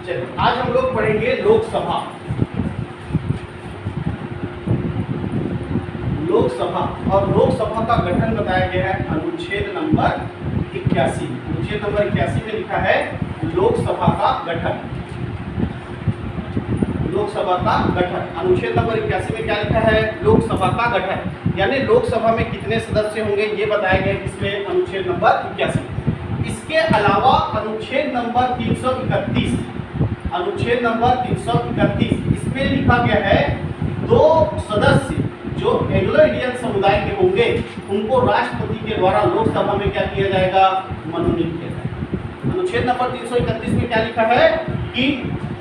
चलिए आज हम लोग पढ़ेंगे लोकसभा। लोकसभा और लोकसभा का गठन बताया गया है अनुच्छेद नंबर 81। अनुच्छेद नंबर 81 में लिखा है लोकसभा का गठन। लोकसभा का गठन अनुच्छेद नंबर 81 में क्या लिखा है? लोकसभा का गठन, यानी लोकसभा में कितने सदस्य होंगे ये बताया गया इसमें अनुच्छेद नंबर 81। इसके अलावा अनुच्छेद नंबर 331, अनुच्छेद नंबर 331 इसमें लिखा गया है दो सदस्य जो एंग्लो इंडियन समुदाय के होंगे उनको राष्ट्रपति के द्वारा लोकसभा में क्या किया जाएगा? मनोनीत किया जाएगा। अनुच्छेद नंबर 331 में क्या लिखा है कि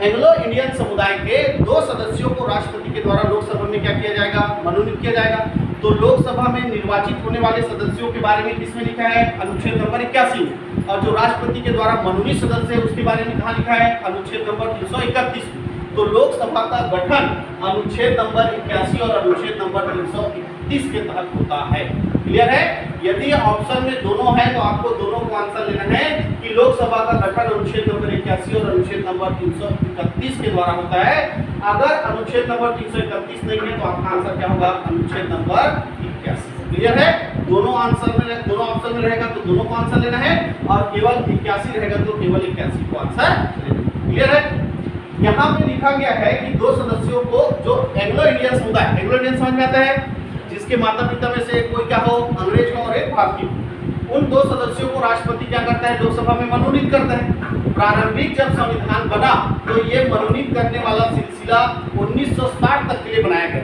एंग्लो इंडियन समुदाय के दो सदस्यों को राष्ट्रपति के द्वारा लोकसभा में क्या किया जाएगा? मनोनीत किया जाएगा। तो लोकसभा में निर्वाचित होने वाले सदस्यों के बारे में किसमें लिखा है? अनुच्छेद नंबर 81 में। और जो राष्ट्रपति के द्वारा मनोनीत सदस्य है उसके बारे में कहाँ लिखा है? अनुच्छेद नंबर 331 में। तो लोकसभा का गठन अनुच्छेद नंबर 81 और अनुच्छेद नंबर 331 के तहत होता है। क्लियर है? यदि ऑप्शन में दोनों है तो आपको दोनों को आंसर लेना है कि लोकसभा का गठन अनुच्छेद नंबर 81 और अनुच्छेद नंबर 331 के द्वारा होता है। अगर अनुच्छेद नंबर 331 नहीं है तो आपका आंसर क्या होगा? अनुच्छेद नंबर 81। क्लियर है? दोनों आंसर में, दोनों ऑप्शन में रहेगा तो दोनों को आंसर लेना है और केवल 81 रहेगा तो केवल 81 को आंसर लेना है। क्लियर है? यहाँ पे लिखा गया है कि दो सदस्यों को जो एंग्लो इंडियन समुदाय, एंग्लो इंडियन समझ में आता है जिसके माता पिता में से कोई क्या हो? अंग्रेज हो और एक भारतीय हो। उन दो सदस्यों को राष्ट्रपति क्या करता है? लोकसभा में मनोनीत करता है। प्रारंभिक जब संविधान बना तो ये मनोनीत करने वाला सिलसिला 1960 तक के लिए बनाया गया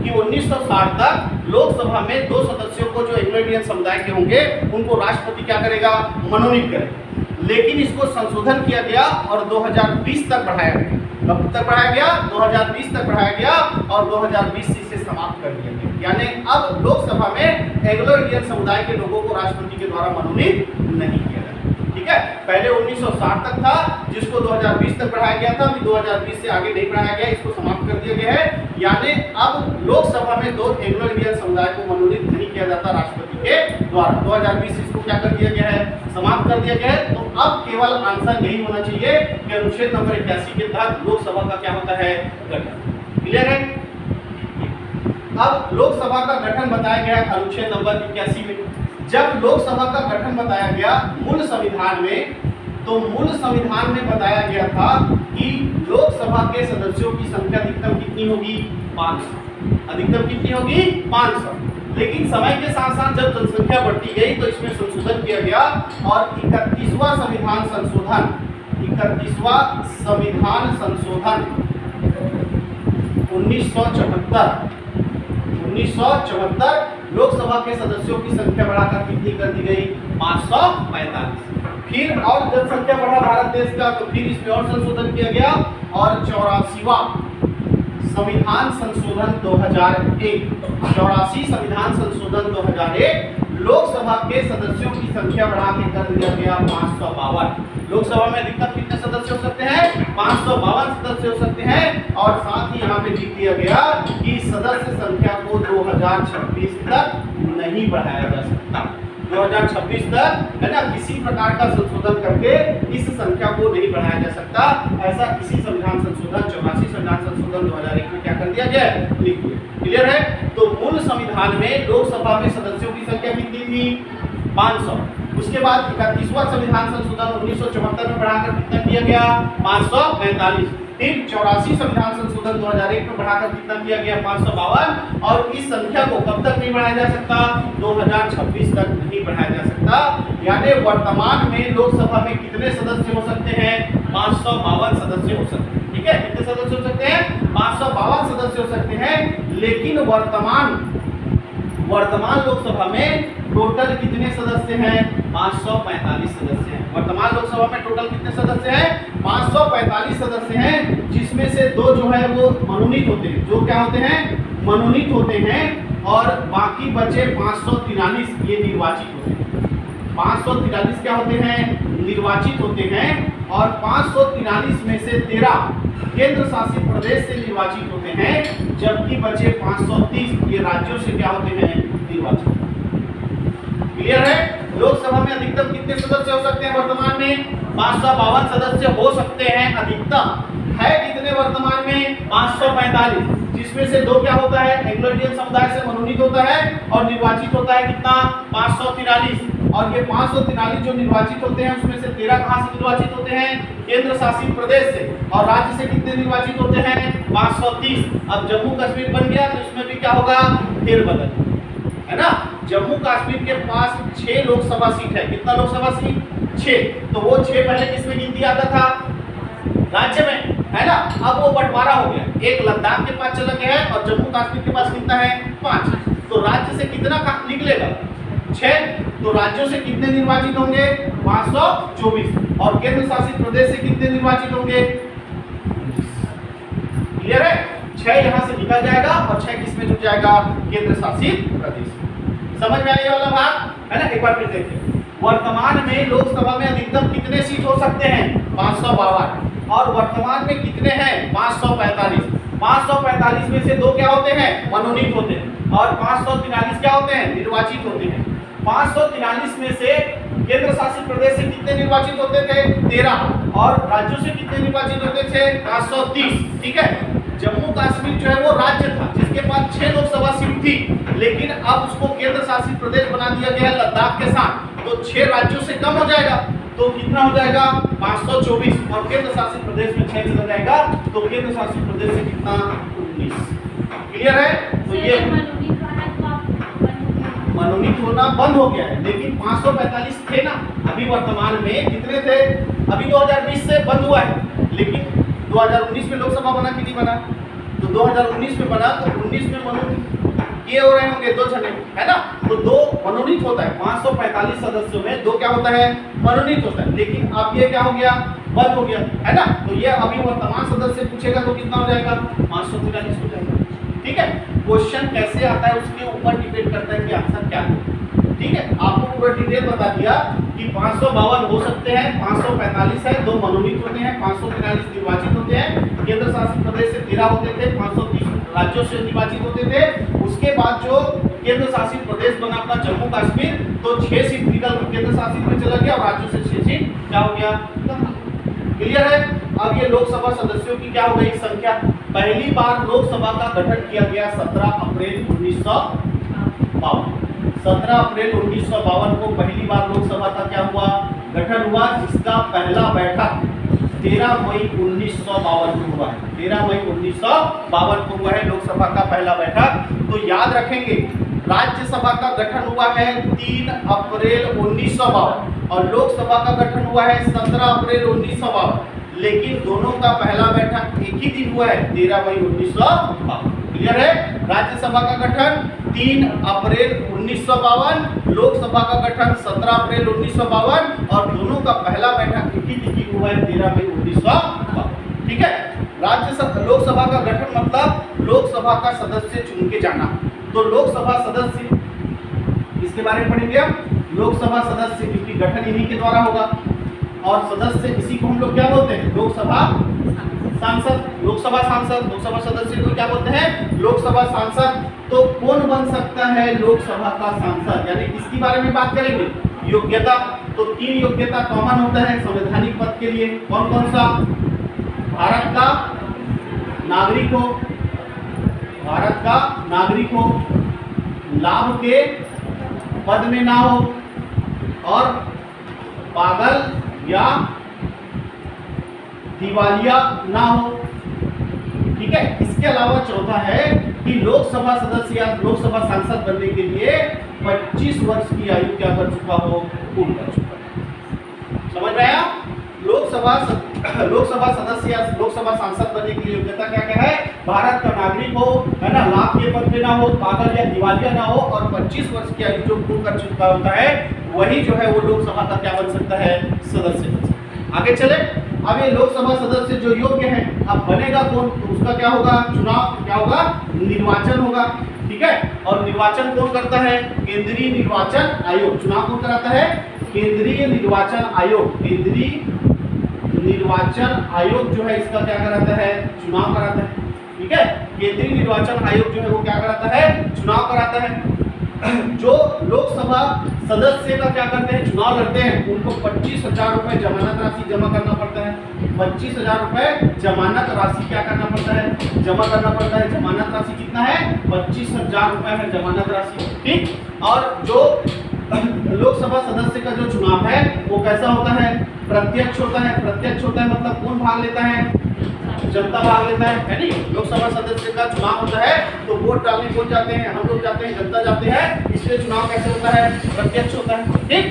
कि 1960 तक लोकसभा में दो सदस्यों को जो एंग्लो इंडियन समुदाय के होंगे उनको राष्ट्रपति क्या करेगा? मनोनीत करेगा। लेकिन इसको संशोधन किया गया और 2020 तक बढ़ाया गया। कब तक बढ़ाया गया? 2020 तक बढ़ाया गया और 2020 से इसे समाप्त कर दिया गया। यानी अब लोकसभा में एंग्लो इंडियन समुदाय के लोगों को राष्ट्रपति के द्वारा मनोनीत नहीं किया जाता। ठीक है? पहले 1960 तक था जिसको 2020 तक बढ़ाया गया था, अभी 2020 से आगे नहीं बढ़ाया गया, इसको समाप्त कर दिया गया है। यानी अब लोकसभा में दो एंग्लो इंडियन समुदाय को मनोनीत नहीं किया जाता राष्ट्रपति के द्वारा। 2020 इसको क्या कर दिया गया है? समाप्त कर दिया गया है। तो अब केवल आंसर यही होना चाहिए कि अनुच्छेद नंबर 81 के तहत लोकसभा का क्या होता है? गठन। क्लियर है? अब लोकसभा का गठन बताया गया अनुच्छेद नंबर 81 में। जब लोकसभा का गठन बताया गया मूल संविधान में, तो मूल संविधान में बताया गया था कि लोकसभा के सदस्यों की संख्या अधिकतम कितनी होगी? 500। अधिकतम कितनी होगी? 500। लेकिन समय के साथ साथ जब जनसंख्या बढ़ती गई तो इसमें संशोधन किया गया और 31वां संविधान संशोधन, 31वां संविधान संशोधन 1974 लोकसभा के सदस्यों की संख्या बढ़ाकर कितनी कर दी गई? 545। फिर और जनसंख्या बढ़ा भारत देश का तो फिर इसमें और संशोधन किया गया और 84वां संविधान संशोधन 2001, 84 संविधान संशोधन 2001 लोकसभा के सदस्यों की संख्या बढ़ा के कर दिया गया 552। लोकसभा में अधिकतम कितने सदस्य हो सकते हैं? 552 सदस्य हो सकते हैं। और साथ ही यहाँ पे लिख दिया गया कि सदस्य संख्या को 2026 तक नहीं बढ़ाया जा सकता। 2026 तक है ना, किसी प्रकार का संशोधन करके इस संख्या को नहीं बढ़ाया जा सकता। ऐसा इसी संविधान संशोधन 84 संविधान संशोधन 2001 में क्या कर दिया गया? लिख दिया। क्लियर है? तो मूल संविधान में लोकसभा में सदस्यों की संख्या कितनी थी? 500। उसके बाद 31वां संविधान संशोधन 1974 में बढ़ाकर कितना किया गया? 545। फिर 84 संविधान संशोधन 2001 में बढ़ाकर कितना किया गया? 552। और इस संख्या को कब तक नहीं बढ़ाया जा सकता? 2026 तक नहीं बढ़ाया जा सकता। यानी वर्तमान में लोकसभा में कितने सदस्य हो सकते हैं? 552 सदस्य हो सकते हैं। ठीक है? कितने सदस्य हो सकते हैं? 552 सदस्य हो सकते हैं। लेकिन वर्तमान लोकसभा में टोटल कितने सदस्य हैं? 545 सदस्य हैं। वर्तमान लोकसभा में टोटल कितने सदस्य हैं? 545 सदस्य हैं, जिसमें से दो जो है वो मनोनीत होते हैं। जो क्या होते हैं? मनोनीत होते हैं। और बाकी बचे 543 ये निर्वाचित होते हैं। 543 क्या होते हैं? निर्वाचित होते हैं। और 543 में से 13 केंद्र शासित प्रदेश से निर्वाचित होते हैं, जबकि बचे 530 ये राज्यों से क्या होते हैं? निर्वाचित। क्लियर है? लोकसभा में अधिकतम कितने सदस्य हो सकते हैं? वर्तमान में 552 सदस्य हो सकते हैं अधिकतम। कितना है, कितने वर्तमान में 545, जिसमें से 2 क्या होता है, एंग्लो इंडियन समुदाय से मनोनीत होता है और निर्वाचित होता है कितना 543। और ये 543 जो निर्वाचित होते हैं उसमें से 13 कहां से निर्वाचित होते हैं, केंद्र शासित प्रदेश से, और राज्य से कितने निर्वाचित होते हैं 530। अब जम्मू कश्मीर बन गया तो इसमें भी क्या होगा, फेरबदल, है ना। जम्मू कश्मीर के पास 6 लोकसभा सीट है, कितना लोकसभा सीट 6, तो वो 6 पहले किसमें गिनती आता था, राज्य में, है ना। अब वो बंटवारा हो गया, एक लद्दाख के पास चला गया है और जम्मू कश्मीर के पास कितना है 5, तो राज्य से कितना निकलेगा 6, तो राज्यों से कितने निर्वाचित होंगे 524, और केंद्र शासित प्रदेश से कितने निर्वाचित होंगे, क्लियर है, 6 यहाँ से निकल जाएगा और 6 किसमें जुड़ जाएगा, केंद्र शासित प्रदेश। समझ में आया वाला बात, है ना। एक बार फिर देखिए, वर्तमान में लोकसभा में अधिकतम कितने सीट हो सकते हैं 552, और वर्तमान में कितने हैं 545। 545 में से 2 क्या होते हैं, मनोनीत होते हैं, और 543 क्या होते हैं, निर्वाचित होते हैं। 543 में से केंद्र शासित प्रदेश से कितने निर्वाचित होते थे 13, और राज्यों से कितने निर्वाचित होते थे 530, ठीक है। जम्मू कश्मीर जो है वो राज्य था जिसके पास 6 लोकसभा सीट थी, लेकिन अब उसको केंद्र शासित प्रदेश बना दिया गया है लद्दाख के साथ, तो 6 राज्यों से कम हो जाएगा, तो कितना हो जाएगा 524, और केंद्र शासित प्रदेश में 6 चला जाएगा, तो केंद्र शासित प्रदेश से कितना 19। क्लियर है, तो ये मनोनीत होना बंद हो गया है, लेकिन 545 थे ना, अभी वर्तमान में कितने थे, अभी 2020 से बंद हुआ है, लेकिन 2019 में लोकसभा बना कि नहीं बना, तो 2019 में बना, तो 19 में मनोनीत ये हो रहे होंगे 2 जने, है ना, तो 2 मनोनीत होता है, 545 सदस्यों में 2 क्या होता है, मनोनीत होता है, लेकिन अब ये क्या हो गया, बंद हो गया, है ना। तो ये अभी वर्तमान सदस्य पूछेगा तो कितना हो जाएगा 543 हो जाएगा, ठीक है। क्वेश्चन कैसे आता है उसके ऊपर डिपेंड करता है कि आंसर क्या है, ठीक है। आपको पूरा डिटेल बता दिया कि 552 हो सकते हैं, 545 है, 2 मनोनीत होते हैं, 543 निर्वाचित होते हैं, केंद्र शासित प्रदेश से 13 होते थे, 530 राज्यों से निर्वाचित होते थे। उसके बाद जो केंद्र शासित प्रदेश बना अपना जम्मू कश्मीर, तो 6 सीट निकल केंद्र शासित में चला गया और राज्यों से 6 सीट क्या हो गया, क्लियर है। अब ये लोकसभा सदस्यों की क्या हो गई संख्या, पहली बार लोकसभा का गठन किया गया 17 अप्रैल 1952। 17 अप्रैल 1952 को पहली बार लोकसभा का क्या हुआ, गठन हुआ, जिसका पहला बैठक 13 मई 1952 को हुआ है। 13 मई 1952 को हुआ है लोकसभा का पहला बैठक। तो याद रखेंगे राज्यसभा का गठन हुआ है 3 अप्रैल 1952 और लोकसभा का गठन हुआ है 17 अप्रैल 1952, लेकिन दोनों का पहला बैठक एक ही दिन हुआ है 13 मई 1952। क्लियर है। राज्यसभा का गठन 3 अप्रैल 1952, लोकसभा का गठन 17 अप्रैल 1952 और दोनों का पहला बैठक एक ही दिन हुआ है 13 मई 1952। ठीक है। राज्यसभा लोकसभा का गठन मतलब लोकसभा का सदस्य चुन के जाना। तो लोकसभा सदस्य इसके बारे में पढ़ेंगे हम। लोकसभा सदस्य क्योंकि गठन इन्हीं के द्वारा होगा और सदस्य इसी को हम लोग क्या बोलते हैं, लोकसभा सांसद। लोकसभा सांसद, लोकसभा सदस्य को क्या बोलते हैं, लोकसभा सांसद। तो कौन बन सकता है लोकसभा का सांसद, यानी किसके बारे में बात करेंगे, योग्यता। तो 3 योग्यता कॉमन होता है संवैधानिक पद के लिए। कौन कौन सा, भारत का नागरिक हो, भारत का नागरिक हो, लाभ के पद में ना हो और पागल या दिवालिया ना हो। ठीक है। इसके अलावा चौथा है कि लोकसभा सदस्य या लोकसभा सांसद बनने के लिए 25 वर्ष की आयु क्या कर चुका हो, पूर्ण कर चुका है। समझ में आया। लोकसभा सदस्य या लोकसभा सांसद बनने के लिए योग्यता क्या क्या है, भारत का नागरिक हो, है ना, लाभ के पद में ना हो, पागल या दिवालिया ना हो और 25 वर्ष की आयु जो पूर्ण कर चुका होता है वही जो है वो लोकसभा का क्या बन सकता है, सदस्य बन सकता है। आगे चले। अब ये लोकसभा सदस्य जो योग्य है, अब बनेगा कौन, तो उसका क्या होगा, चुनाव क्या होगा, निर्वाचन होगा। ठीक है। और निर्वाचन कौन करता है, केंद्रीय निर्वाचन आयोग। चुनाव कौन कराता है, केंद्रीय निर्वाचन आयोग। केंद्रीय निर्वाचन आयोग जो है इसका क्या कराता है, चुनाव कराता है। ठीक है। केंद्रीय निर्वाचन आयोग जो है वो क्या कराता है, चुनाव कराता है। जो लोकसभा सदस्य का क्या करते हैं, चुनाव लड़ते हैं, उनको 25,000 रुपए जमानत राशि जमा करना पड़ता है। 25,000 रुपए जमानत राशि क्या करना पड़ता है, जमा करना पड़ता है। जमानत राशि कितना है, 25,000 रुपए है जमानत राशि, ठीक। और जो लोकसभा सदस्य का जो चुनाव है वो कैसा होता है, प्रत्यक्ष होता है। प्रत्यक्ष होता है मतलब कौन भाग लेता है, जनता भाग लेता है नहीं। लोकसभा सदस्य का चुनाव होता है तो वोट डालने कौन जाते हैं, हम लोग जाते हैं, जनता जाते हैं, इसलिए चुनाव कैसे होता है, प्रत्यक्ष होता है, ठीक।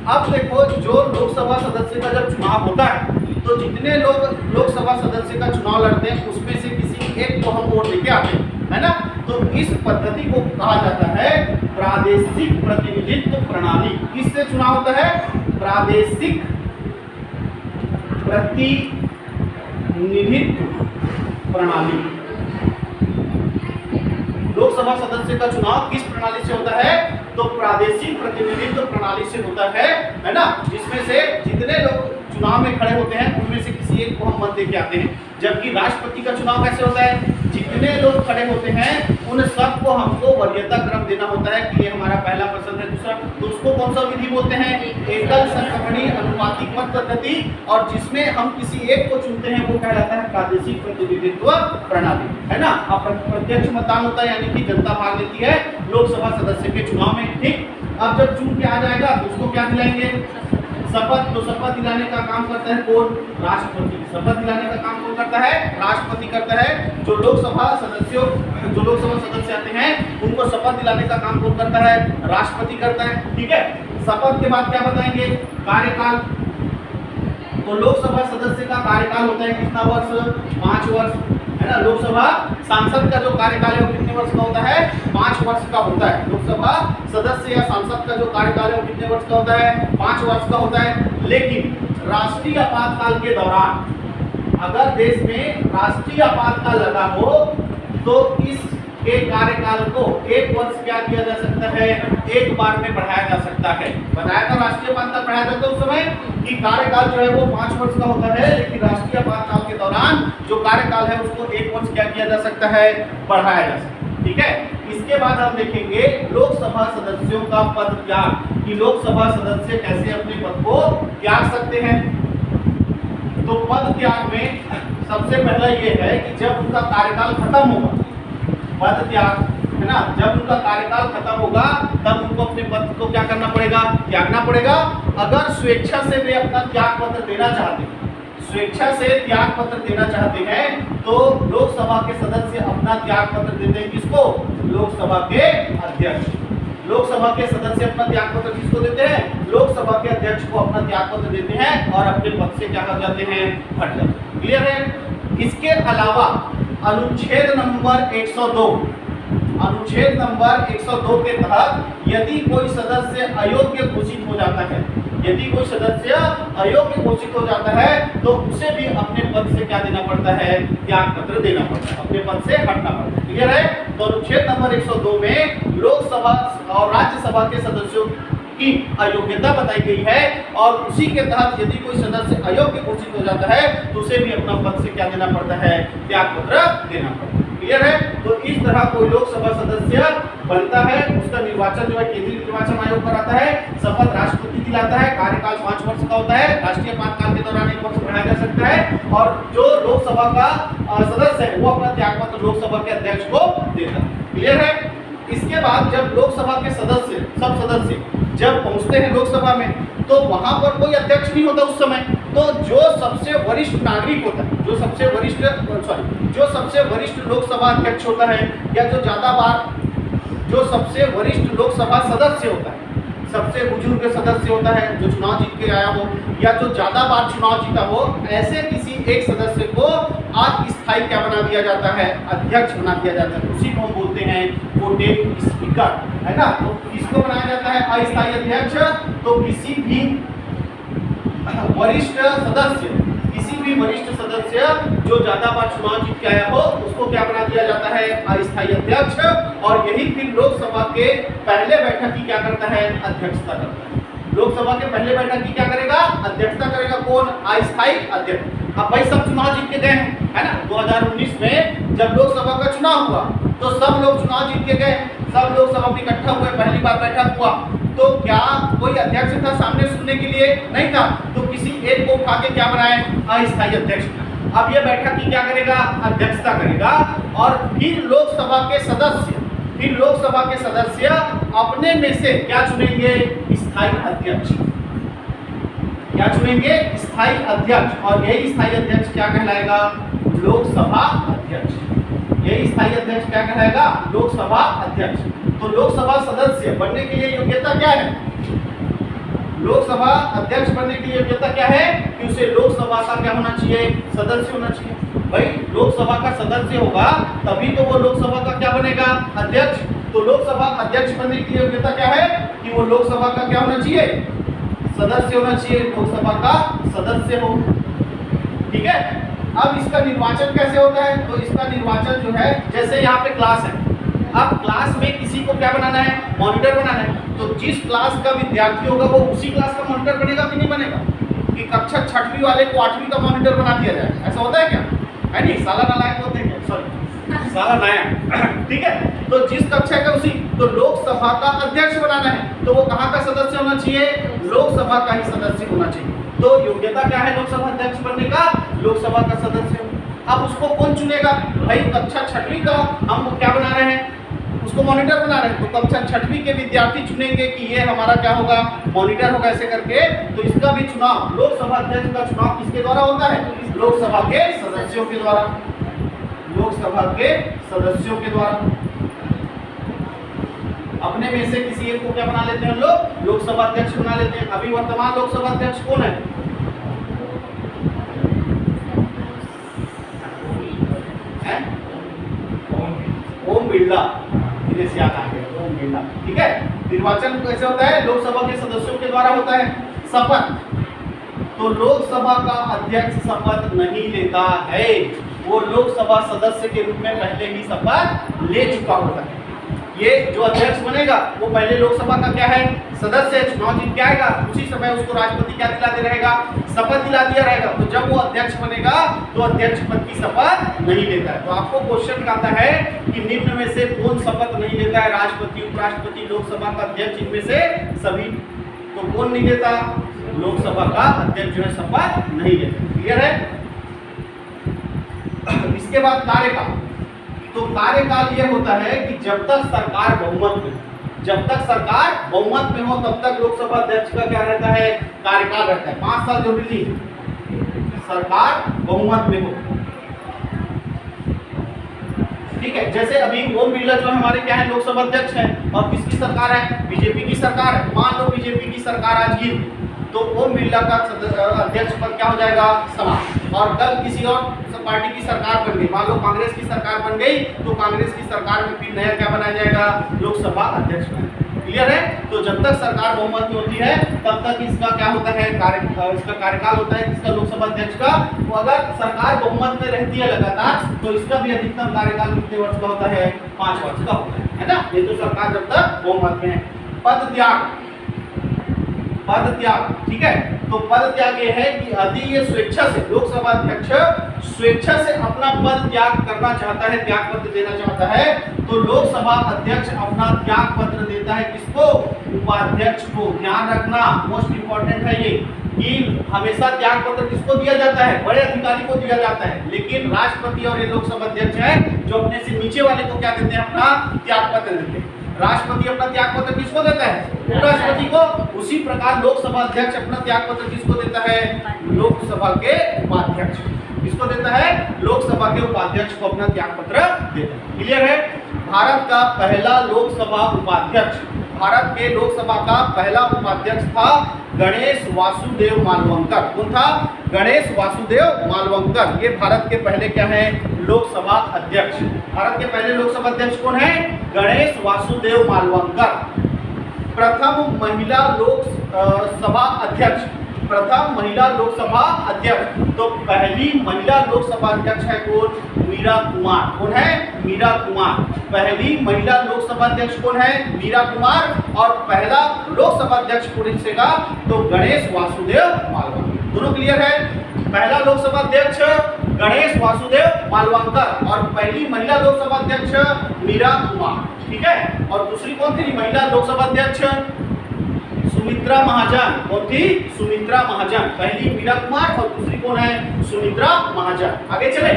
अब देखो जो लोकसभा सदस्य का जब चुनाव होता है तो जितने लोग लोकसभा सदस्य का चुनाव लड़ते हैं उसमें से किसी एक को हम वोट लेके आते हैं, है ना। तो इस पद्धति को कहा जाता है प्रादेशिक प्रतिनिधित्व प्रणाली। किससे चुनाव होता है, प्रादेशिक प्रतिनिधित्व प्रणाली। लोकसभा सदस्य का चुनाव किस प्रणाली से होता है, तो प्रादेशिक प्रतिनिधित्व प्रणाली से होता है ना। जिसमें से जितने लोग चुनाव में खड़े होते हैं उनमें से किसी एक को हम मत देके आते हैं। जबकि राष्ट्रपति का चुनाव कैसे होता है, जितने लोग खड़े होते हैं उन सबको हमको वरीयता क्रम देना होता है कि ये हमारा पहला पसंद है, दूसरा, तो उसको कौन सा विधि बोलते हैं, एकल संक्रमणीय अनुपातिक मत पद्धति। और जिसमें हम किसी एक को चुनते हैं वो कहलाता है प्रादेशिक प्रतिनिधित्व प्रणाली, है ना। अब प्रत्यक्ष मतदान होता है यानी कि जनता भाग लेती है लोकसभा सदस्य के चुनाव में, ठीक। अब जब चुन के आ जाएगा तो उसको क्या दिलाएंगे, शपथ। तो शपथ दिलाने का काम करता है कौन, राष्ट्रपति। शपथ दिलाने का काम कौन करता है, राष्ट्रपति करता है। जो लोकसभा सदस्य आते हैं उनको शपथ दिलाने का काम कौन करता है, राष्ट्रपति करता है, ठीक है। शपथ के बाद क्या बताएंगे, कार्यकाल। तो लोकसभा सदस्य का कार्यकाल होता है कितना वर्ष, 5 वर्ष, है ना। लोकसभा सांसद का जो कार्यकाल है वो कितने वर्ष का होता है, 5 वर्ष का होता है। लोकसभा सदस्य या सांसद का जो कार्यकाल है वो कितने वर्ष का होता है, 5 वर्ष का होता है। लेकिन राष्ट्रीय आपातकाल के दौरान अगर देश में राष्ट्रीय आपातकाल लगा हो तो इसके कार्यकाल को 1 वर्ष क्या किया जा सकता है, एक बार में बढ़ाया जा सकता है। बताया था राष्ट्रीय आपातकाल बढ़ाया जाता है उस समय कि कार्यकाल जो है वो 5 वर्ष का होता है, लेकिन राष्ट्रीय आपातकाल के दौरान जो कार्यकाल है उसको 1 वर्ष क्या किया जा सकता है, बढ़ाया जा सकता है, ठीक है। इसके बाद हम देखेंगे लोकसभा सदस्यों का पद त्याग, कि लोकसभा सदस्य कैसे अपने पद को त्याग सकते हैं। तो पद त्याग में सबसे पहला ये है कि जब उनका कार्यकाल खत्म होगा, पद त्याग, है ना, जब उनका कार्यकाल खत्म होगा तब उनको अपने पद को क्या करना पड़ेगा, त्यागना पड़ेगा। अगर स्वेच्छा से वे अपना त्याग पत्र देना चाहते हैं, स्वेच्छा से त्याग पत्र देना चाहते हैं तो लोकसभा के सदस्य अपना त्याग पत्र देते हैं किसको, लोकसभा के अध्यक्ष। लोकसभा के सदस्य अपना त्याग पत्र किसको देते हैं, लोकसभा के अध्यक्ष को अपना त्याग पत्र देते हैं और अपने पद से क्या कर जाते हैं, हट जाते हैं। क्लियर है। इसके अलावा अनुच्छेद नंबर 102, अनुच्छेद नंबर 102 के तहत यदि कोई सदस्य अयोग्य घोषित हो जाता है, यदि कोई सदस्य अयोग्य घोषित हो जाता है तो उसे भी अपने पद से क्या देना पड़ता है, त्याग पत्र देना पड़ता है, अपने पद से हटना पड़ता है। क्लियर है। तो अनुच्छेद नंबर 102 में लोकसभा और राज्यसभा के सदस्यों की अयोग्यता बताई गई है और उसी के तहत यदि कोई सदस्य अयोग्य घोषित हो जाता है तो उसे भी अपना पद से क्या देना पड़ता है, त्याग पत्र देना पड़ता है। क्लियर है। तो इस तरह कोई लोकसभा सदस्य बनता है, उसका निर्वाचन जो है केंद्रीय निर्वाचन आयोग कराता है, शपथ राष्ट्रपति दिलाता है, कार्यकाल 5 वर्ष का होता है, राष्ट्रीय आपातकाल के दौरान 1 वर्ष बढ़ाया जा सकता है और जो लोकसभा का सदस्य है वो अपना त्याग पत्र लोकसभा के अध्यक्ष को देता है। क्लियर है। इसके बाद जब लोकसभा के सदस्य, सब सदस्य जब पहुंचते हैं लोकसभा में तो वहां पर कोई अध्यक्ष नहीं होता उस समय। तो जो सबसे वरिष्ठ नागरिक होता है, जो सबसे वरिष्ठ लोकसभा अध्यक्ष होता है या जो सबसे वरिष्ठ लोकसभा सदस्य होता है, सबसे बुजुर्ग सदस्य होता है जो चुनाव जीत के आया हो या जो ज्यादा बार चुनाव जीता हो, ऐसे किसी एक सदस्य को अस्थायी क्या बना दिया जाता है, अध्यक्ष बना दिया जाता है। उसी को हम बोलते हैं प्रोटेम स्पीकर, है ना। तो किसको बनाया जाता है अस्थायी अध्यक्ष, तो किसी भी वरिष्ठ सदस्य जो ज्यादा बार चुनाव जीत के आया हो उसको क्या बना दिया जाता है, अस्थायी अध्यक्ष। और यही फिर लोकसभा के पहले बैठक की क्या करता है, अध्यक्षता करता है। लोकसभा के पहले बैठक की क्या करेगा, अध्यक्षता करेगा कौन, अस्थायी अध्यक्ष। अब भाई सब चुनाव जीत के गए हैं, है ना। 2019 में जब लोकसभा का चुनाव हुआ तो सब लोग चुनाव जीत के गए, सब लोग सब इकट्ठा हुए, पहली बार बैठक हुआ तो क्या कोई अध्यक्ष था सामने सुनने के लिए? नहीं था। तो किसी एक को उठा के क्या बनाए? अस्थायी अध्यक्ष। अब ये बैठक की क्या करेगा? अध्यक्षता करेगा। और फिर लोकसभा के सदस्य अपने में से क्या चुनेंगे? स्थायी अध्यक्ष। क्या चुनेंगे? स्थायी अध्यक्ष। और यही स्थायी अध्यक्ष क्या कहलाएगा? लोकसभा अध्यक्ष। यही स्थायी अध्यक्ष क्या कहलाएगा? लोकसभा अध्यक्ष। तो लोकसभा सदस्य बनने के लिए योग्यता क्या है? लोकसभा अध्यक्ष बनने की योग्यता क्या है? कि उसे लोकसभा का क्या होना चाहिए? सदस्य होना चाहिए। भाई लोकसभा का सदस्य होगा तभी तो वो लोकसभा का क्या बनेगा? अध्यक्ष। तो लोकसभा अध्यक्ष बनने की योग्यता क्या है? कि वो लोकसभा का क्या होना चाहिए? सदस्य होना चाहिए। लोकसभा का सदस्य हो। ठीक है। अब इसका निर्वाचन कैसे होता है? तो इसका निर्वाचन जो है, जैसे यहाँ पे क्लास है, अब क्लास में किसी को क्या बनाना है? मॉनिटर बनाना है। तो जिस क्लास का विद्यार्थी होगा वो उसी क्लास का मॉनिटर बनेगा कि नहीं बनेगा? कि कक्षा 6वीं वाले को 8वीं का मॉनिटर बना दिया जाए, ऐसा होता है क्या? है नहीं, साला नालायक होते हैं, सॉरी साला नया। ठीक है। तो जिस कक्षा का उसी, तो लोकसभा का अध्यक्ष बनाना है तो वो कहाँ का सदस्य होना चाहिए? लोकसभा का ही सदस्य होना चाहिए। तो योग्यता क्या है लोकसभा अध्यक्ष बनने का? लोकसभा का सदस्य। अब उसको कौन चुनेगा? भाई कक्षा 6वीं का हम क्या बना रहे हैं? उसको मॉनिटर बना रहे हैं। तो कक्षा 6वीं के विद्यार्थी चुनेंगे कि ये हमारा क्या होगा? मॉनिटर होगा, ऐसे करके। तो इसका भी चुनाव, लोकसभा अध्यक्ष का चुनाव किसके द्वारा होता है? लोकसभा के सदस्यों के द्वारा। लोकसभा के सदस्यों के द्वारा। अपने में से किसी एक को क्या बना लेते हैं हम लोग? लोकसभा अध्यक्ष बना लेते हैं। अभी वर्तमान लोकसभा अध्यक्ष कौन है? ओम बिरला। याद आ गया, ओम बिरला। ठीक है। निर्वाचन कैसे होता है? लोकसभा के सदस्यों के द्वारा होता है। शपथ, तो लोकसभा का अध्यक्ष शपथ नहीं लेता है, वो लोकसभा सदस्य के रूप में पहले ही शपथ ले चुका होता है। ये जो अध्यक्ष बनेगा वो पहले लोकसभा का क्या है? सदस्य। चुनाव जीत के आएगा, उसी समय उसको राष्ट्रपति क्या दिलाते रहेगा? शपथ दिला दिया रहेगा। तो जब वो अध्यक्ष बनेगा तो अध्यक्ष पद की शपथ नहीं लेता है। तो आपको क्वेश्चन आता है कि निम्न में से कौन शपथ नहीं लेता है? राष्ट्रपति, उपराष्ट्रपति, लोकसभा का अध्यक्ष, इनमें से सभी। तो कौन नहीं लेता? लोकसभा का अध्यक्ष जो है शपथ नहीं लेता। क्लियर है? इसके बाद कार्यकाल। तो कार्यकाल यह होता है कि जब तक सरकार बहुमत में, जब तक सरकार बहुमत में हो तब तक लोकसभा अध्यक्ष का क्या रहता है? कार्यकाल रहता है। 5 साल जरूरी है, सरकार बहुमत में हो। ठीक है। जैसे अभी ओम बिरला जो हमारे क्या है? लोकसभा अध्यक्ष है। और किसकी सरकार है? बीजेपी की सरकार है। मान लो बीजेपी की सरकार आज गिर, तो ओम बिरला का अध्यक्ष पद क्या हो जाएगा? समाप्त। और कल किसी और पार्टी की सरकार बन गई, मान लो कांग्रेस की सरकार बन गई, तो कांग्रेस की सरकार में फिर नया क्या बनाया जाएगा? लोकसभा अध्यक्ष बनाया। क्लियर है? तो जब तक सरकार बहुमत में होती है तब तक इसका क्या होता है? इसका कार्यकाल होता है इसका लोकसभा अध्यक्ष का। तो अगर सरकार बहुमत में रहती है लगातार तो इसका भी अधिकतम कार्यकाल कितने वर्ष का होता है? 5 वर्ष का होता है ना? ये तो सरकार जब तक बहुमत में है। पद त्याग, पद त्याग। ठीक है। तो पद त्याग ये है कि यदि ये स्वेच्छा से, लोकसभा अध्यक्ष स्वेच्छा से अपना पद त्याग करना चाहता है, त्याग पत्र देना चाहता है, तो लोकसभा अध्यक्ष अपना त्याग पत्र देता है किसको? उपाध्यक्ष को। ध्यान रखना, मोस्ट इंपॉर्टेंट है ये, कि हमेशा त्याग पत्र किसको दिया जाता है? बड़े अधिकारी को दिया जाता है। लेकिन राष्ट्रपति और ये लोकसभा अध्यक्ष है जो अपने से नीचे वाले को क्या देते हैं? अपना त्याग पत्र देते हैं। राष्ट्रपति अपना त्याग पत्र किसको देता है? उपराष्ट्रपति को। उसी प्रकार लोकसभा अध्यक्ष अपना त्याग पत्र किसको देता है? लोकसभा के उपाध्यक्ष। किसको देता है? लोकसभा के उपाध्यक्ष को अपना त्याग पत्र देता है। क्लियर है? भारत का पहला लोकसभा उपाध्यक्ष, भारत के लोकसभा का पहला उपाध्यक्ष था गणेश वासुदेव मालवंकर। कौन था? गणेश वासुदेव मालवंकर। ये भारत के पहले क्या है? लोकसभा अध्यक्ष। भारत के पहले लोकसभा अध्यक्ष कौन है? गणेश वासुदेव मालवंकर। प्रथम महिला लोकसभा अध्यक्ष, प्रथम महिला लोकसभा अध्यक्ष। तो पहली महिला लोकसभा अध्यक्ष है कौन? मीरा कुमार। कौन है? मीरा कुमार। पहली महिला लोकसभा अध्यक्ष कौन है? मीरा कुमार। और पहला लोकसभा अध्यक्ष पुरुष का तो गणेश वासुदेव मालवंकर। दोनों क्लियर है? पहला लोकसभा अध्यक्ष गणेश वासुदेव मालवंकर और पहली महिला लोकसभा अध्यक्ष मीरा कुमार। ठीक है। और दूसरी कौन थी महिला लोकसभा अध्यक्ष? सुमित्रा महाजन। कौन थी? सुमित्रा महाजन। पहली मीरा कुमार और दूसरी कौन है? सुमित्रा महाजन। आगे चले।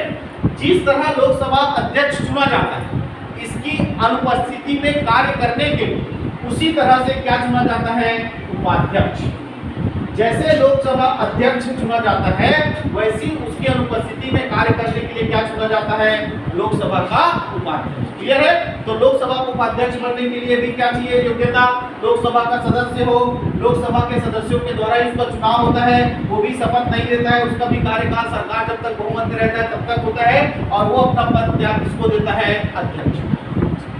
जिस तरह लोकसभा अध्यक्ष चुना जाता है इसकी अनुपस्थिति में कार्य करने के लिए उसी तरह से क्या चुना जाता है? उपाध्यक्ष। जैसे लोकसभा अध्यक्ष चुना जाता है वैसी उसकी अनुपस्थिति में कार्य करने के लिए क्या चुना जाता है? लोकसभा का उपाध्यक्ष। क्लियर है? तो लोकसभा को उपाध्यक्ष बनने के लिए भी क्या चाहिए? योग्यता। लोकसभा का सदस्य हो, लोकसभा के सदस्यों के द्वारा ही उसका चुनाव होता है, वो भी शपथ नहीं लेता है, उसका भी कार्यकाल सरकार जब तक बहुमत में रहता है तब तक होता है, और वो अपना पद त्याग किसको देता है? अध्यक्ष।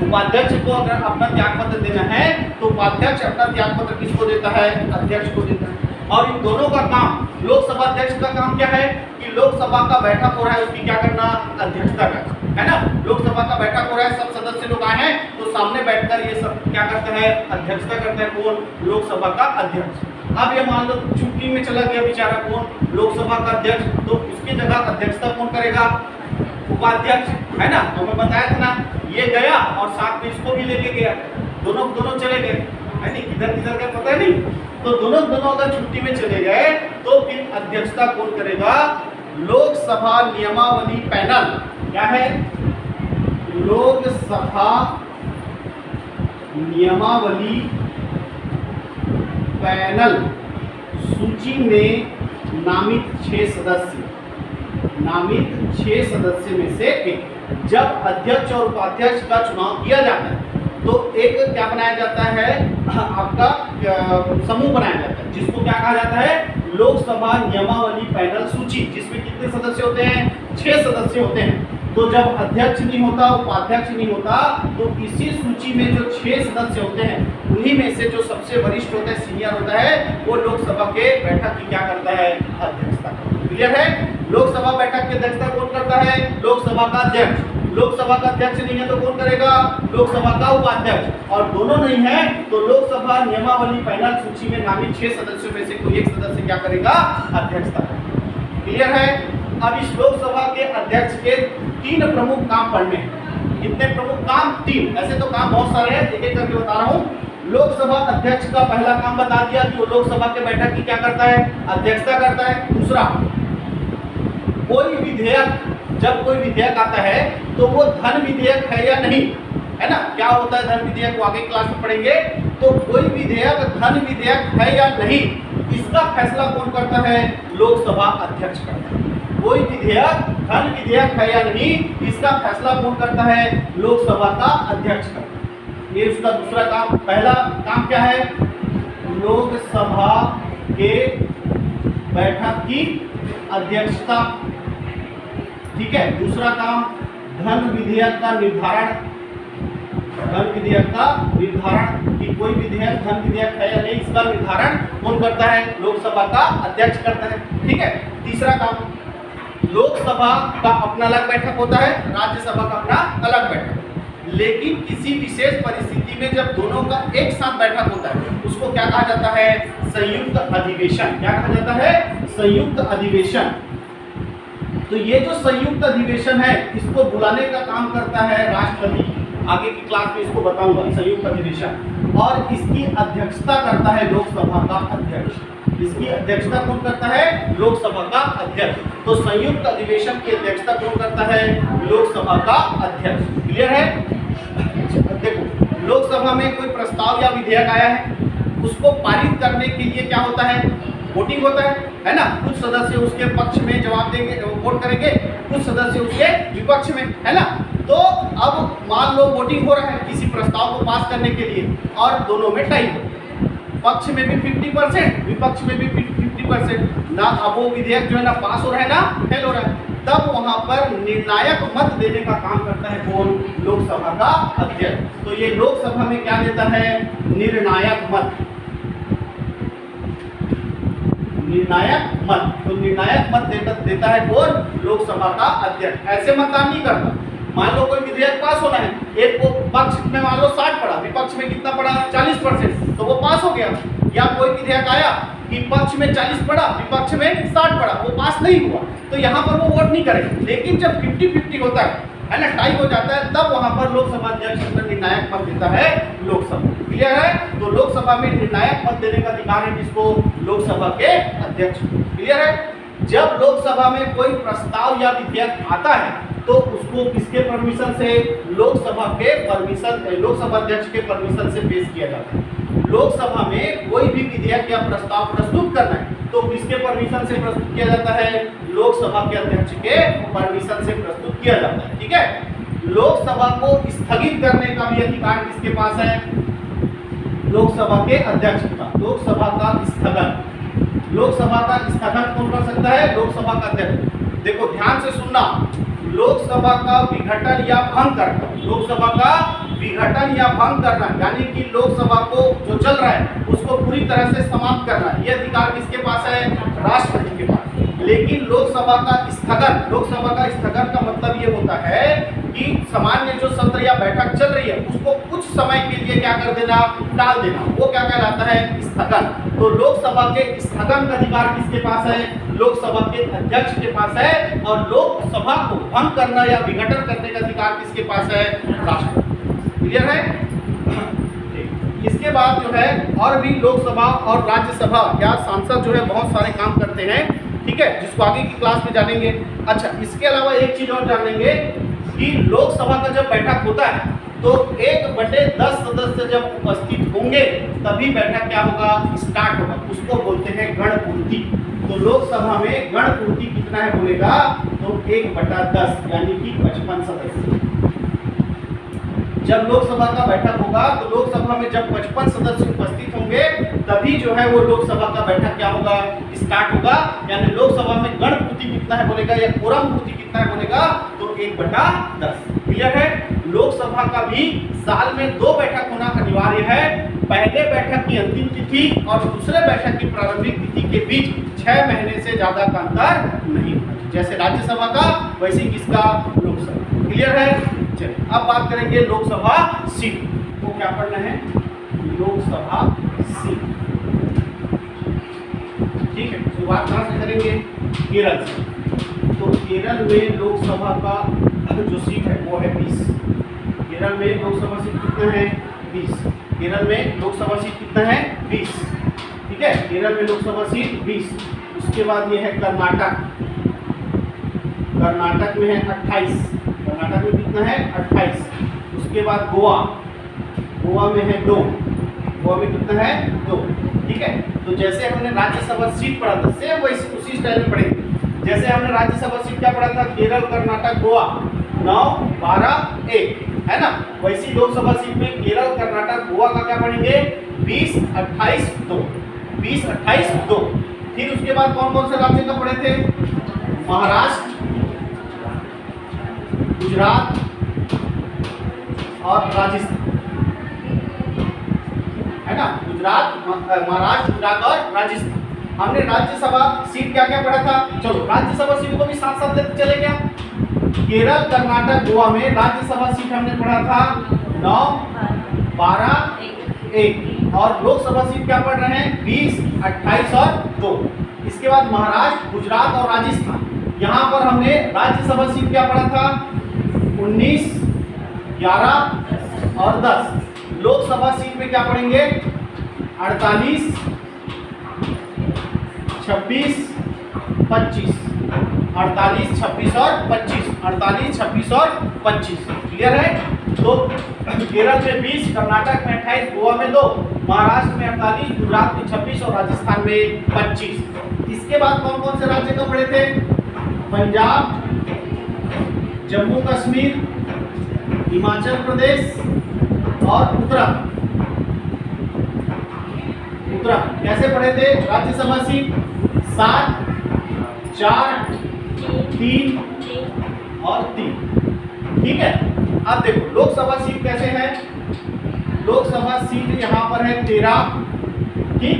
उपाध्यक्ष को अगर अपना त्याग पत्र देना है तो उपाध्यक्ष अपना त्याग पत्र किसको देता है? अध्यक्ष को देता है। और इन दोनों का काम, लोकसभा अध्यक्ष का काम क्या है कि लोकसभा का बैठक हो रहा है उसकी क्या करना? अध्यक्षता करना, है ना। लोकसभा का बैठक हो रहा है, सब सदस्य लोग आए हैं तो सामने बैठकर ये सब क्या करता है? अध्यक्षता करता है। कौन? लोकसभा का अध्यक्ष। अब ये मान लो छुट्टी में चला गया बेचारा, कौन? लोकसभा का अध्यक्ष, तो उसकी जगह अध्यक्षता कौन करेगा? उपाध्यक्ष, है ना। तो मैं बताया था ना, ये गया और साथ में इसको भी लेके गया, दोनों चले गए, है नहीं, किधर किधर का पता नहीं। तो दोनों अगर छुट्टी में चले गए तो फिर अध्यक्षता कौन करेगा? लोकसभा नियमावली पैनल। क्या है? लोकसभा नियमावली पैनल सूची में नामित 6 सदस्य में से एक। जब अध्यक्ष और उपाध्यक्ष का चुनाव किया जाता है तो एक क्या बनाया जाता है? आपका समूह बनाया जाता है जिसको क्या कहा जाता है? लोकसभा नियमावली पैनल सूची, जिसमें कितने सदस्य होते हैं? 6 सदस्य होते हैं। तो जब अध्यक्ष नहीं होता, उपाध्यक्ष नहीं होता, तो इसी सूची में जो 6 सदस्य होते हैं उन्हीं में से जो सबसे वरिष्ठ होता है, सीनियर होता है, वो लोकसभा के बैठक की क्या करता है? अध्यक्षता। क्लियर है? लोकसभा बैठक की अध्यक्षता कौन करता है? लोकसभा का अध्यक्ष। लोकसभा का अध्यक्ष नहीं है तो कौन करेगा? लोकसभा का उपाध्यक्ष। और दोनों नहीं है तो लोकसभा नियमावली पैनल सूची में नामित 6 सदस्यों में से कोई एक सदस्य क्या करेगा? अध्यक्षता। क्लियर है? अब इस लोकसभा के अध्यक्ष के 3 प्रमुख काम पढ़ने हैं। कितने प्रमुख काम? 3। ऐसे तो काम बहुत सारे हैं, एक एक करके बता रहा हूँ। लोकसभा अध्यक्ष का पहला काम बता दिया कि वो लोकसभा के बैठक की क्या करता है? अध्यक्षता करता है। दूसरा, कोई विधेयक, जब कोई विधेयक आता है तो वो धन विधेयक है या नहीं, है ना। क्या होता है धन विधेयक? वो आगे क्लास में पढ़ेंगे। तो कोई विधेयक धन विधेयक है या नहीं, इसका फैसला कौन करता है? लोकसभा अध्यक्ष करता है। कोई विधेयक धन विधेयक है या नहीं, इसका फैसला कौन करता है? लोकसभा का अध्यक्ष करता है। ये उसका दूसरा काम। पहला काम क्या है? लोकसभा के बैठक की अध्यक्षता, ठीक है। दूसरा काम, धन विधेयक का निर्धारण। कि कोई विधेयक धन विधेयक है या नहीं, इसका निर्धारण कौन करता है? लोकसभा का अध्यक्ष करता है, ठीक है। तीसरा काम, लोकसभा का अपना अलग बैठक होता है, राज्यसभा का अपना अलग बैठक। लेकिन किसी विशेष परिस्थिति में जब दोनों का एक साथ बैठक होता है उसको क्या कहा जाता है? संयुक्त अधिवेशन। क्या कहा जाता है? संयुक्त अधिवेशन। तो ये जो संयुक्त अधिवेशन है इसको बुलाने का काम करता है राष्ट्रपति। आगे की क्लास में इसको बताऊंगा, संयुक्त अधिवेशन। और इसकी अध्यक्षता करता है लोकसभा का अध्यक्ष। इसकी अध्यक्षता कौन करता है? लोकसभा का अध्यक्ष। तो संयुक्त अधिवेशन की अध्यक्षता कौन करता है? लोकसभा का अध्यक्ष। क्लियर है? देखो, लोकसभा में कोई प्रस्ताव या विधेयक आया है, उसको पारित करने के लिए क्या होता है? वोटिंग होता है ना। कुछ सदस्य उसके पक्ष में जवाब देंगे, वोट करेंगे, कुछ सदस्य उसके विपक्ष में, है ना। तो अब मान लो वोटिंग हो रहा है किसी प्रस्ताव को पास करने के लिए और दोनों में टाई हो, पक्ष में भी 50%, विपक्ष में भी 50% ना। अब वो विधेयक जो है ना पास हो रहा है ना फेल हो रहा है, तब वहां पर निर्णायक मत देने का काम करता है कौन? लोकसभा का अध्यक्ष। तो ये लोकसभा में क्या देता है? निर्णायक मत। निर्णायक मत। तो निर्णायक मत देता है कौन? लोकसभा का अध्यक्ष। ऐसे मतदान नहीं करता। मान लो कोई विधेयक पास होना है, एक को पक्ष में मान लो 60 पड़ा, विपक्ष में कितना पड़ा? 40%, तो वो पास हो गया। या कोई विधेयक आया कि पक्ष में 40 पड़ा, विपक्ष में 60 पड़ा, वो पास नहीं हुआ, तो यहाँ पर वो वोट नहीं करेंगे। लेकिन जब 50-50 होता है ना, टाई हो जाता है, तब वहां पर लोकसभा अध्यक्ष अपना निर्णायक मत देता है लोकसभा। क्लियर है? तो लोकसभा में निर्णायक मत देने का अधिकार है किसको? लोकसभा के अध्यक्ष को। क्लियर है? जब लोकसभा में कोई प्रस्ताव या विधेयक आता है तो उसको किसके परमिशन से? लोकसभा के परमिशन, लोकसभा अध्यक्ष के परमिशन से पेश किया जाता है। लोकसभा में कोई भी विधेयक या प्रस्ताव प्रस्तुत करना है तो किसके परमिशन से प्रस्तुत किया जाता है? लोकसभा के अध्यक्ष के परमिशन से प्रस्तुत किया जाता है। ठीक है? लोकसभा को स्थगित करने का भी अधिकार किसके पास है? लोकसभा के अध्यक्ष के पास। लोकसभा का स्थगन, लोकसभा का स्थगन कौन कर सकता है? लोकसभा का अध्यक्ष। देखो ध्यान से सुनना, लोकसभा का विघटन या भंग करना, लोकसभा का विघटन या भंग करना, यानी कि लोकसभा को जो चल रहा है उसको पूरी तरह से समाप्त करना, ये अधिकार किसके पास है? राष्ट्रपति के पास। लेकिन लोकसभा का स्थगन, लोकसभा का स्थगन का मतलब ये होता है कि सामान्य जो सत्र या बैठक चल रही है उसको कुछ समय के लिए क्या कर देना? टाल देना, वो क्या कहलाता है? स्थगन। तो लोकसभा के स्थगन का अधिकार किसके पास है? लोकसभा के अध्यक्ष के पास है। और लोकसभा को भंग करना या विघटन करने का अधिकार किसके पास है? राष्ट्रपति। क्लियर है? इसके बाद जो है और भी लोकसभा और राज्यसभा या सांसद जो है बहुत सारे काम करते हैं। ठीक है, जिसको आगे की क्लास में जानेंगे। अच्छा, इसके अलावा एक चीज और जान लेंगे कि लोकसभा का जब बैठक होता है तो 1/10 सदस्य जब उपस्थित होंगे तभी बैठक क्या होगा? स्टार्ट होगा। उसको बोलते हैं गणपूर्ति। तो लोकसभा में गणपूर्ति कितना है बोलेगा? तो 1/10 यानी कि 55 सदस्य। जब लोकसभा का बैठक होगा तो लोकसभा में जब 55 सदस्य उपस्थित होंगे तभी जो है वो लोकसभा का बैठक क्या होगा? स्टार्ट होगा। यानी लोकसभा में गणपूर्ति कितना है बोलेगा या कोरम पूर्ति कितना है बोलेगा? तो 1/10। क्लियर है? लोकसभा का भी साल में 2 बैठक होना अनिवार्य है। पहले बैठक की अंतिम तिथि और दूसरे बैठक की प्रारंभिक तिथि के बीच 6 महीने से ज्यादा का अंतर नहीं होना। जैसे राज्यसभा का वैसे किसका? लोकसभा। क्लियर है? चलिए अब बात करेंगे लोकसभा सीट। तो क्या पढ़ना है? लोकसभा सीट। ठीक है, शुरुआत कहाँ से करेंगे? केरल से। तो केरल में लोकसभा का जो सीट है वो है 20। केरल में लोकसभा सीट कितना है? 20। केरल में लोकसभा सीट कितना है? 20। ठीक है, केरल में लोकसभा सीट 20। उसके बाद ये है कर्नाटक। कर्नाटक में है 28। कर्नाटक में कितना है? 28। उसके बाद गोवा। गोवा में है 2। गोवा में कितना है? 2। ठीक है, तो जैसे हमने राज्यसभा सीट पढ़ा था सेम वैसे उसी स्टाइल में पढ़ेंगे। जैसे हमने राज्यसभा सीट क्या पढ़ा था? केरल, कर्नाटक, गोवा 9, 12, 1 है ना। वैसी लोकसभा सीट में केरल, कर्नाटक, गोवा का क्या पढ़ेंगे? 20, 28, 2। 20, 28, 2। फिर उसके बाद कौन कौन से राज्य का पढ़े थे? महाराष्ट्र, गुजरात और राजस्थान, है ना। गुजरात, महाराष्ट्र, गुजरात और राजस्थान। हमने राज्यसभा सीट क्या क्या पढ़ा था? चलो राज्यसभा सीट को भी साथ साथ लेते चले क्या? केरल, कर्नाटक, गोवा में राज्यसभा सीट हमने पढ़ा था 9, 12, 1। और लोकसभा सीट क्या पढ़ रहे हैं? 20, 28 और 2। इसके बाद महाराष्ट्र, गुजरात और राजस्थान। यहाँ पर हमने राज्यसभा सीट क्या पढ़ा था? 19, 11 और 10। लोकसभा सीट में क्या पढ़ेंगे? 48, 26, 25। 48, 26 और 25। 48, 26 और 25। क्लियर है? तो केरल में 20, कर्नाटक में 28, गोवा में 2, महाराष्ट्र में 48, गुजरात में 26 और राजस्थान में 25। इसके बाद कौन कौन से राज्य का पढ़े थे? पंजाब, जम्मू कश्मीर, हिमाचल प्रदेश और उत्तराखंड। कैसे पढ़े थे? राज्यसभा सीट 7, 4, 3 और 3। ठीक है, अब देखो लोकसभा सीट कैसे है? लोकसभा सीट यहाँ पर है 13। ठीक,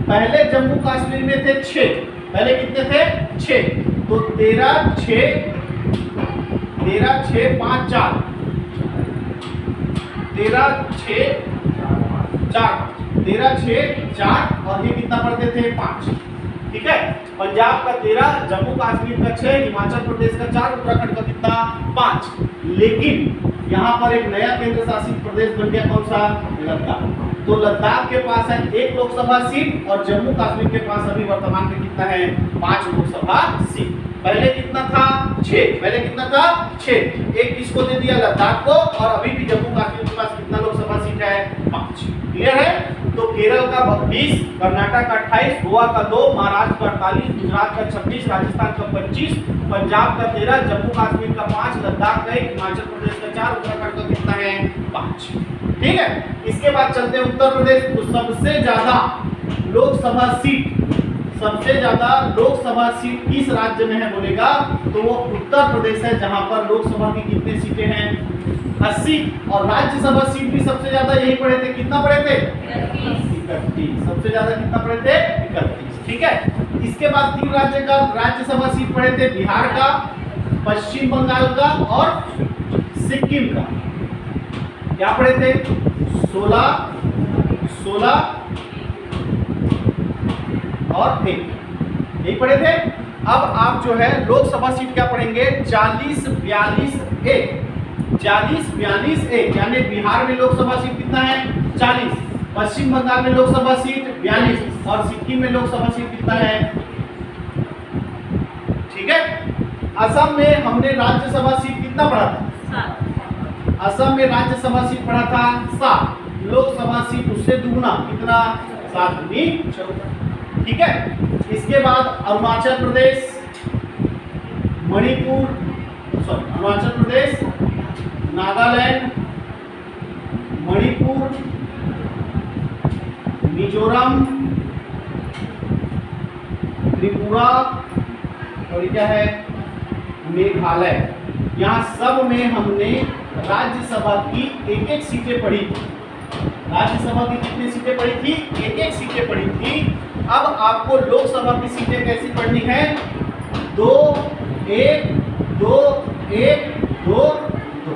पहले जम्मू कश्मीर में थे 6। पहले कितने थे? 6। तो 13, 6, 5, 4। 13, 6, 4। 13, 6, 4 और ये कितना पढ़ते थे? 5। ठीक है, पंजाब का 13, जम्मू कश्मीर का 6, हिमाचल प्रदेश का 4, उत्तराखंड का कितना? 5। लेकिन यहाँ पर एक नया केंद्र शासित प्रदेश बन गया, कौन सा? लद्दाख। तो लद्दाख के पास है 1 लोकसभा सीट और जम्मू कश्मीर के पास अभी वर्तमान में कितना है? 5 लोकसभा सीट। पहले कितना था? 6। पहले कितना था? 6। एक किसको दे दिया? लद्दाख को। और अभी भी जम्मू कश्मीर के पास कितना लोकसभा सीट है? 5। क्लियर है? तो केरल का 20, कर्नाटक का 28, गोवा का 2, महाराष्ट्र का 48, गुजरात का 26, राजस्थान का 25, पंजाब का 13, जम्मू कश्मीर का 5, लद्दाख का 1, हिमाचल प्रदेश का 4, उत्तराखंड का कितना है? 5। ठीक है। इसके बाद चलते हैं उत्तर प्रदेश। तो सबसे ज्यादा लोकसभा सीट किस राज्य में है बोलेगा? तो वो उत्तर प्रदेश है, जहां पर लोकसभा की कितनी सीटें हैं? 80। और राज्यसभा सीट भी सबसे ज्यादा यही पढ़े थे, कितना पढ़े थे? 31। सबसे ज्यादा कितना पढ़े थे? 31। ठीक है। इसके बाद 3 राज्य का राज्यसभा सीट पढ़े थे, बिहार का, पश्चिम बंगाल का और सिक्किम का। क्या पढ़े थे? 16 और 1 यही पढ़े थे। अब आप जो है लोकसभा सीट क्या पढ़ेंगे? 40, 42, 1। 40, 42, 1 यानी बिहार में लोकसभा सीट कितना है? 40। पश्चिम बंगाल में लोकसभा सीट 42 और सिक्किम में लोकसभा सीट कितना है? ठीक है। असम में हमने राज्यसभा सीट कितना पढ़ा था? 7। असम में राज्यसभा सीट पढ़ा था 7। लोकसभा सीट उससे दुगुना, कितना? 7 दूनी 14। ठीक है। इसके बाद अरुणाचल प्रदेश, अरुणाचल प्रदेश, नागालैंड, मणिपुर, मिजोरम, त्रिपुरा और ये क्या है? मेघालय। यहाँ सब में हमने राज्यसभा की 1-1 सीटें पढ़ी थी। राज्यसभा की कितनी सीटें पढ़ी थी? 1-1 सीटें पढ़ी थी। अब आपको लोकसभा की सीटें कैसी पढ़नी है? 2, 1, 2, 1, 2, 2।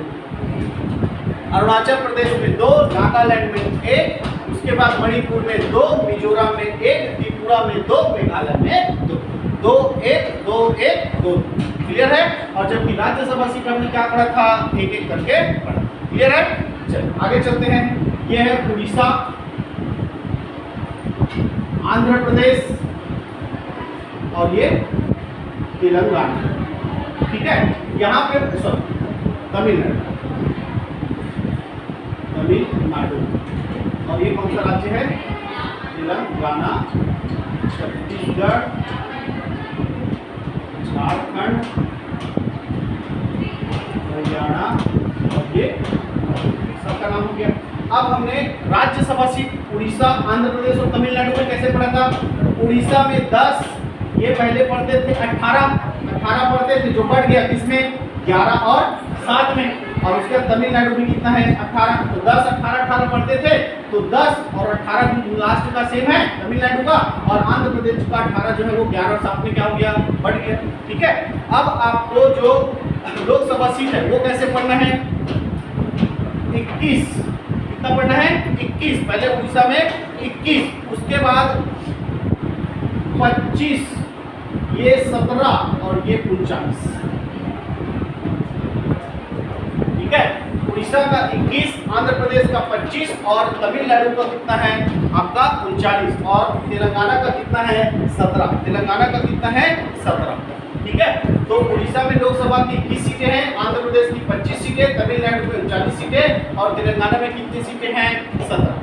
अरुणाचल प्रदेश में 2, नागालैंड में 1, उसके बाद मणिपुर में 2, मिजोरम में 1, त्रिपुरा में 2, मेघालय में 2। 2, 1, 2, 1, 2। क्लियर है? और जबकि राज्यसभा सीट हमने क्या पढ़ा था? 1-1 करके पढ़ा। क्लियर है? चलिए आगे चलते हैं। ये है उड़ीसा, आंध्र प्रदेश और ये तेलंगाना। ठीक है। यहाँ पे तमिलनाडु और ये कौन सा राज्य है? तेलंगाना, छत्तीसगढ़, झारखंड, हरियाणा और ये सबका नाम हो गया। अब हमने राज्यसभा सीट उड़ीसा, आंध्र प्रदेश और तमिलनाडु में कैसे पढ़ा था? उड़ीसा में 10, ये पहले पढ़ते थे 18 पढ़ते थे, जो बढ़ गया किसमें? 11 और 7 में। और उसके बाद तमिलनाडु में कितना है? 18। तो 10, 18, 18 पढ़ते थे, तो 10 और 18 लास्ट का सेम है तमिलनाडु का, और आंध्र प्रदेश का 18 जो है वो 11 और 7 में क्या हो गया? बढ़ गया। ठीक है। अब आपको जो लोकसभा सीट है वो कैसे पढ़ना है? 21। कितना पढ़ना है? 21। पहले उड़ीसा में 21, उसके बाद 25, ये 17 और ये 39। ठीक है। उड़ीसा का 21, आंध्र प्रदेश का 25 और तमिलनाडु का कितना है? आपका 39 और तेलंगाना का कितना है? 17। तेलंगाना का कितना है? 17। ठीक है। तो उड़ीसा में लोकसभा की 21 सीटें हैं, आंध्र प्रदेश की 25 सीटें, तमिलनाडु में 39 सीटें और तेलंगाना में कितनी सीटें हैं? 17।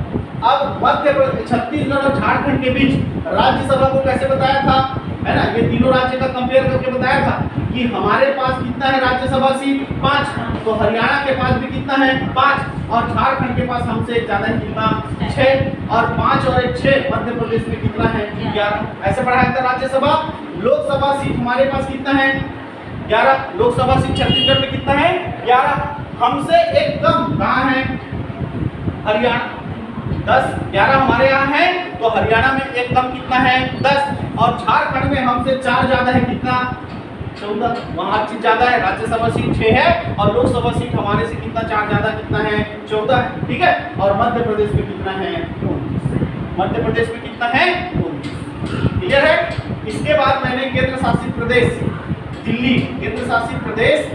अब मध्य प्रदेश, छत्तीसगढ़ और झारखंड के बीच राज्यसभा को कैसे बताया था? है ना, ये तीनों राज्य का कंपेयर करके बताया था कि हमारे पास कितना है राज्यसभा सीट? 5। तो हरियाणा के पास भी कितना है? 5। और झारखंड के पास हमसे एक ज्यादा है, कितना? 6। और 5 और 1 6। मध्य प्रदेश में कितना है? 11। ऐसे बढ़ाया था राज्यसभा। लोकसभा सीट हमारे पास कितना है? 11। लोकसभा सीट छत्तीसगढ़ में कितना है? 11। हमसे एक कम कहाँ है? हरियाणा। 10, 11 हमारे यहाँ है, तो हरियाणा में एक कम कितना है? 10। और झारखंड में हमसे 4 ज्यादा है, कितना? 14। वहाँ चीज ज्यादा है, राज्यसभा सीट 6 है और लोकसभा सीट हमारे से कितना? 4 ज्यादा, कितना है? 14 है। ठीक है। और मध्य प्रदेश में कितना है? 19। मध्य प्रदेश में कितना है? 19। क्लियर है? इसके बाद मैंने केंद्र शासित प्रदेश दिल्ली, केंद्र शासित प्रदेश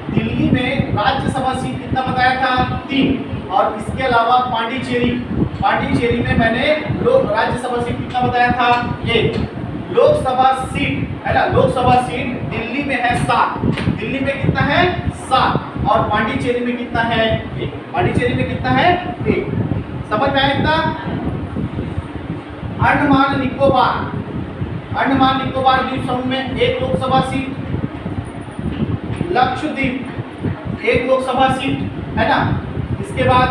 दिल्ली में राज्य राज्यसभा सीट कितना बताया था 3, और इसके अलावा पांडिचेरी में मैंने राज्यसभा सीट कितना बताया था 1। लोकसभा सीट है ना, लोकसभा सीट दिल्ली में है 7, दिल्ली में कितना है 7, और पांडिचेरी में कितना है 1, पांडिचेरी में कितना है 1। समझ में आया इतना? अंडमान निकोबार द्वीप समूह में 1 लोकसभा सीट, लक्षद्वीप 1 लोकसभा सीट है ना, इसके बाद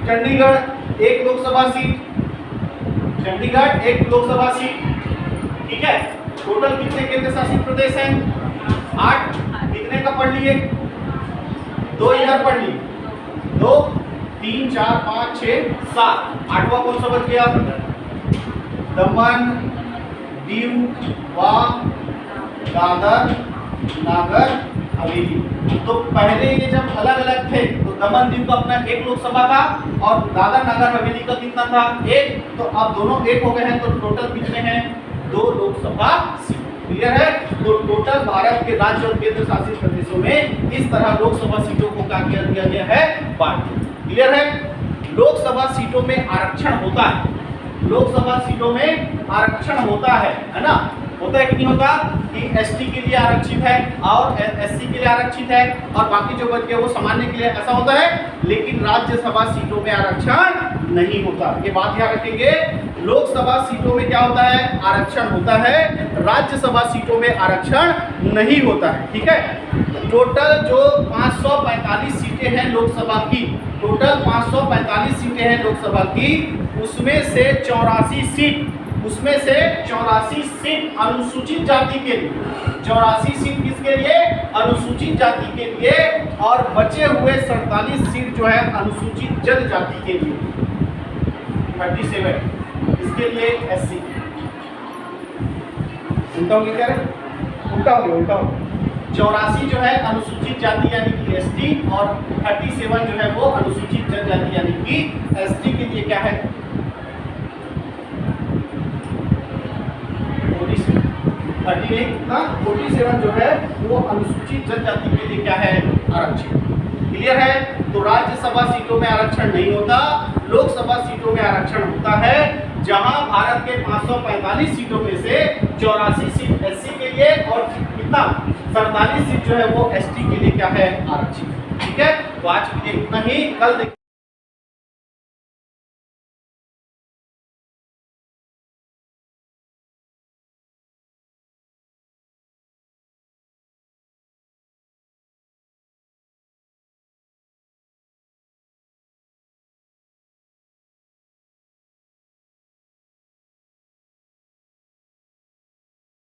चंडीगढ़ 1 लोकसभा सीट, चंडीगढ़ 1 लोकसभा सीट, ठीक है। टोटल कितने केंद्र शासित प्रदेश हैं 8, कितने का पढ़ लिए 2 इधर पढ़ लिए, 2 3 4 5 6 7, 8वां कौन सा बच गया दमन दीव व दादर नागर हवेली। तो पहले ये जब अलग अलग थे तो दमन दीव का अपना 1 लोकसभा था और दादर नागर हवेली का कितना था 1, तो अब दोनों 1 हो गए हैं, तो टोटल कितने हैं 2 लोकसभा सीट। क्लियर है? तो टोटल भारत के राज्य और केंद्र शासित प्रदेशों में इस तरह लोकसभा सीटों को क्या किया गया है बांट दिया। क्लियर है? लोकसभा सीटों में आरक्षण होता है, लोकसभा सीटों में आरक्षण होता है ना, होता है कि नहीं होता कि एसटी के लिए आरक्षित है और एससी के लिए आरक्षित है और बाकी जो बच गए वो सामान्य के लिए, ऐसा होता है। लेकिन राज्यसभा सीटों में आरक्षण नहीं होता, ये बात याद रखेंगे। लोकसभा सीटों में क्या होता है आरक्षण होता है, राज्यसभा सीटों में आरक्षण नहीं होता है, ठीक है। टोटल जो 545 सीटें हैं लोकसभा की, टोटल 545 सीटें हैं लोकसभा की, उसमें से 84 सीट अनुसूचित जाति के लिए, 84 सीट किसके लिए अनुसूचित जाति के लिए, और बचे हुए 47 सीट जो है अनुसूचित जनजाति के लिए, 37 इसके लिए एससी। उल्टा हो गया क्या रे? उल्टा हो गया। 84 जो है अनुसूचित जाति यानी कि एसटी, और 37 जो है वो अनुसूचित जनजाति यानी कि एसटी के लिए क्या है 47 जो है वो अनुसूचित जनजाति के लिए क्या है आरक्षित। क्लियर है? तो राज्यसभा सीटों में आरक्षण नहीं होता, लोकसभा सीटों में आरक्षण होता है, जहां भारत के 545 सीटों में से 84 सीट एससी के लिए और कितना 47 सीट जो है वो एसटी के लिए क्या है आरक्षित। ठीक है, तो आज के लिए इतना ही, कल